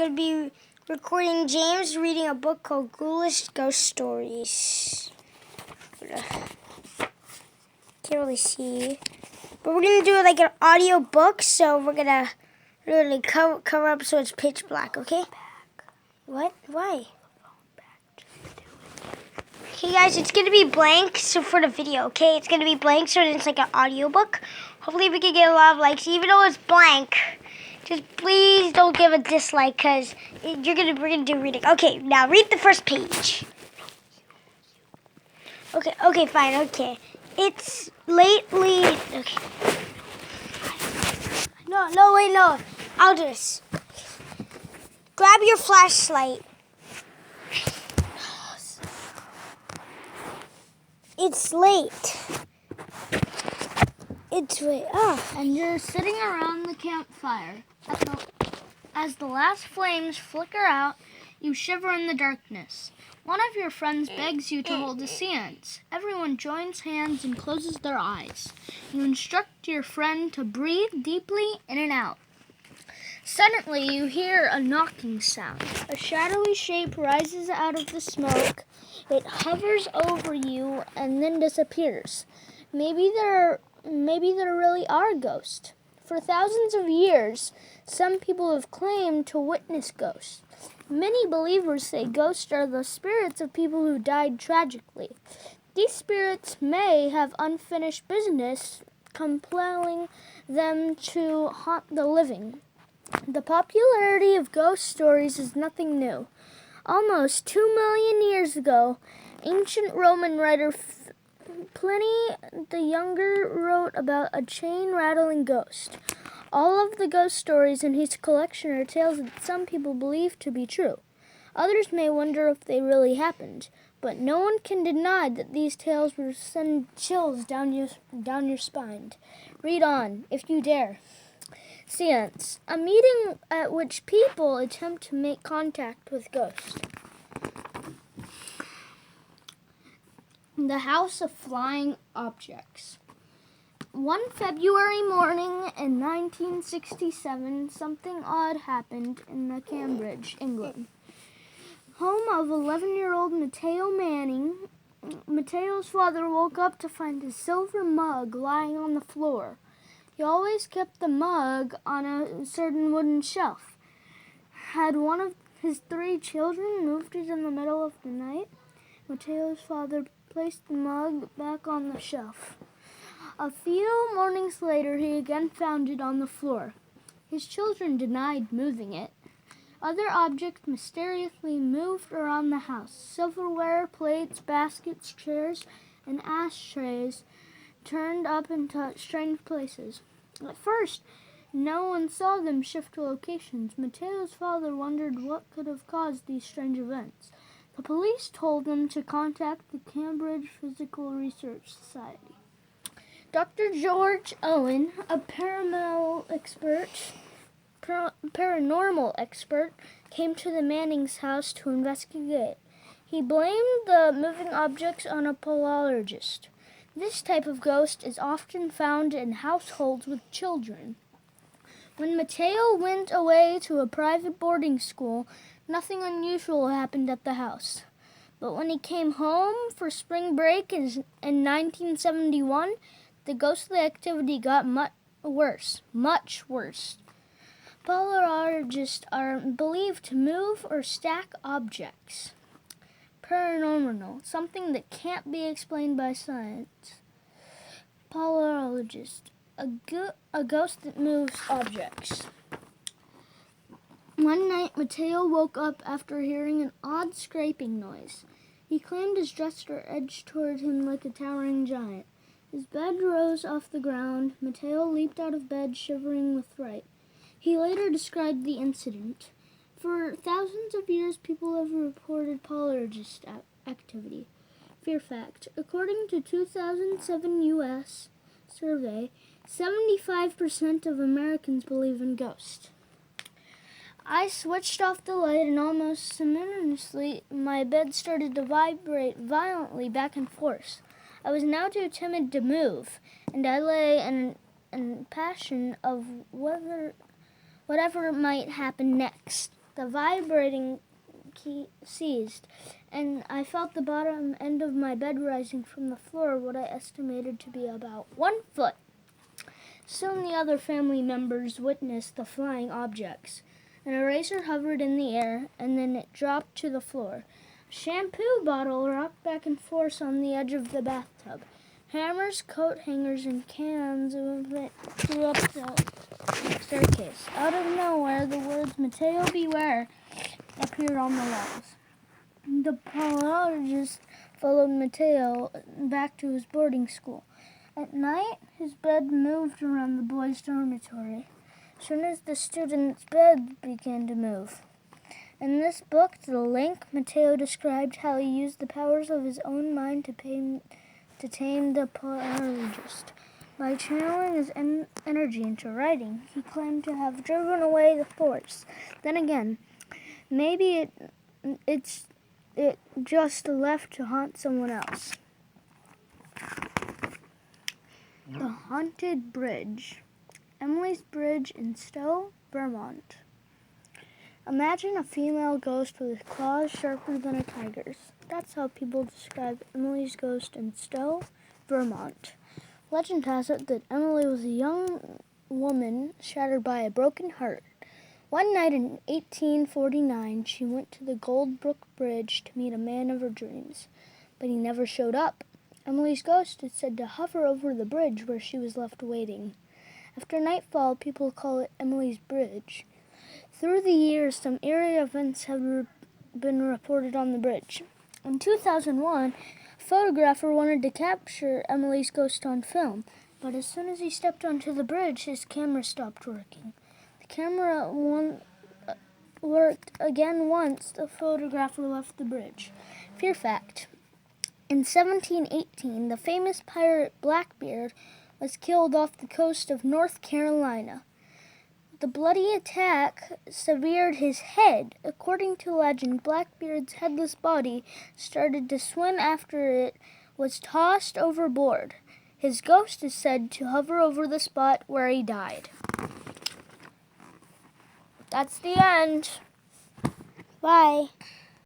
going to be recording James reading a book called Ghoulish Ghost Stories. Can't really see. But we're going to do like an audio book, so we're going to really cover up so it's pitch black, okay? What? Why? Okay, guys, it's going to be blank so for the video, okay? It's going to be blank so it's like an audio book. Hopefully we can get a lot of likes, even though it's blank. Just please don't give a dislike because we're gonna do reading. Okay, now read the first page. Okay, fine, okay. It's lately... Okay. No, wait, no. I'll do this. Grab your flashlight. It's late. It's late. And you're sitting around the campfire. As the last flames flicker out, you shiver in the darkness. One of your friends begs you to hold a seance. Everyone joins hands and closes their eyes. You instruct your friend to breathe deeply in and out. Suddenly, you hear a knocking sound. A shadowy shape rises out of the smoke. It hovers over you and then disappears. Maybe there really are ghosts. For thousands of years, some people have claimed to witness ghosts. Many believers say ghosts are the spirits of people who died tragically. These spirits may have unfinished business, compelling them to haunt the living. The popularity of ghost stories is nothing new. Almost 2 million years ago, ancient Roman writer Pliny the Younger wrote about a chain-rattling ghost. All of the ghost stories in his collection are tales that some people believe to be true. Others may wonder if they really happened, but no one can deny that these tales will send chills down your spine. Read on, if you dare. Seance, a meeting at which people attempt to make contact with ghosts. The House of Flying Objects. One February morning in 1967, something odd happened in Cambridge, England. Home of 11-year-old Matteo Manning, Matteo's father woke up to find a silver mug lying on the floor. He always kept the mug on a certain wooden shelf. Had one of his 3 children moved it in the middle of the night? Matteo's father placed the mug back on the shelf. A few mornings later, he again found it on the floor. His children denied moving it. Other objects mysteriously moved around the house. Silverware, plates, baskets, chairs, and ashtrays turned up into strange places. At first, no one saw them shift to locations. Matteo's father wondered what could have caused these strange events. The police told them to contact the Cambridge Physical Research Society. Dr. George Owen, a paranormal expert, came to the Mannings' house to investigate. He blamed the moving objects on a poltergeist. This type of ghost is often found in households with children. When Matteo went away to a private boarding school, nothing unusual happened at the house. But when he came home for spring break in 1971, the ghostly activity got much worse. Poltergeists are believed to move or stack objects. Paranormal, something that can't be explained by science. Poltergeist, a ghost that moves objects. One night, Matteo woke up after hearing an odd scraping noise. He claimed his dresser edged toward him like a towering giant. His bed rose off the ground. Matteo leaped out of bed, shivering with fright. He later described the incident. For thousands of years, people have reported poltergeist activity. Fear fact: according to 2007 U.S. survey, 75% of Americans believe in ghosts. I switched off the light and almost simultaneously my bed started to vibrate violently back and forth. I was now too timid to move, and I lay in passion of whatever might happen next. The vibrating key ceased, and I felt the bottom end of my bed rising from the floor, what I estimated to be about 1 foot. Soon the other family members witnessed the flying objects. An eraser hovered in the air, and then it dropped to the floor. A shampoo bottle rocked back and forth on the edge of the bathtub. Hammers, coat hangers, and cans of it flew up the staircase. Out of nowhere, the words "Mateo, beware" appeared on the walls. The pathologist followed Mateo back to his boarding school. At night, his bed moved around the boys' dormitory. Soon as the students' beds began to move. In this book, The Link, Mateo described how he used the powers of his own mind to tame the pathologist. By channeling his energy into writing, he claimed to have driven away the force. Then again, maybe it just left to haunt someone else. The Haunted Bridge. Emily's Bridge in Stowe, Vermont. Imagine a female ghost with claws sharper than a tiger's. That's how people describe Emily's ghost in Stowe, Vermont. Legend has it that Emily was a young woman shattered by a broken heart. One night in 1849, she went to the Goldbrook Bridge to meet a man of her dreams, but he never showed up. Emily's ghost is said to hover over the bridge where she was left waiting. After nightfall, people call it Emily's Bridge. Through the years, some eerie events have been reported on the bridge. In 2001, a photographer wanted to capture Emily's ghost on film, but as soon as he stepped onto the bridge, his camera stopped working. The camera worked again once the photographer left the bridge. Fear fact. In 1718, the famous pirate Blackbeard was killed off the coast of North Carolina. The bloody attack severed his head. According to legend, Blackbeard's headless body started to swim after it was tossed overboard. His ghost is said to hover over the spot where he died. That's the end. Bye.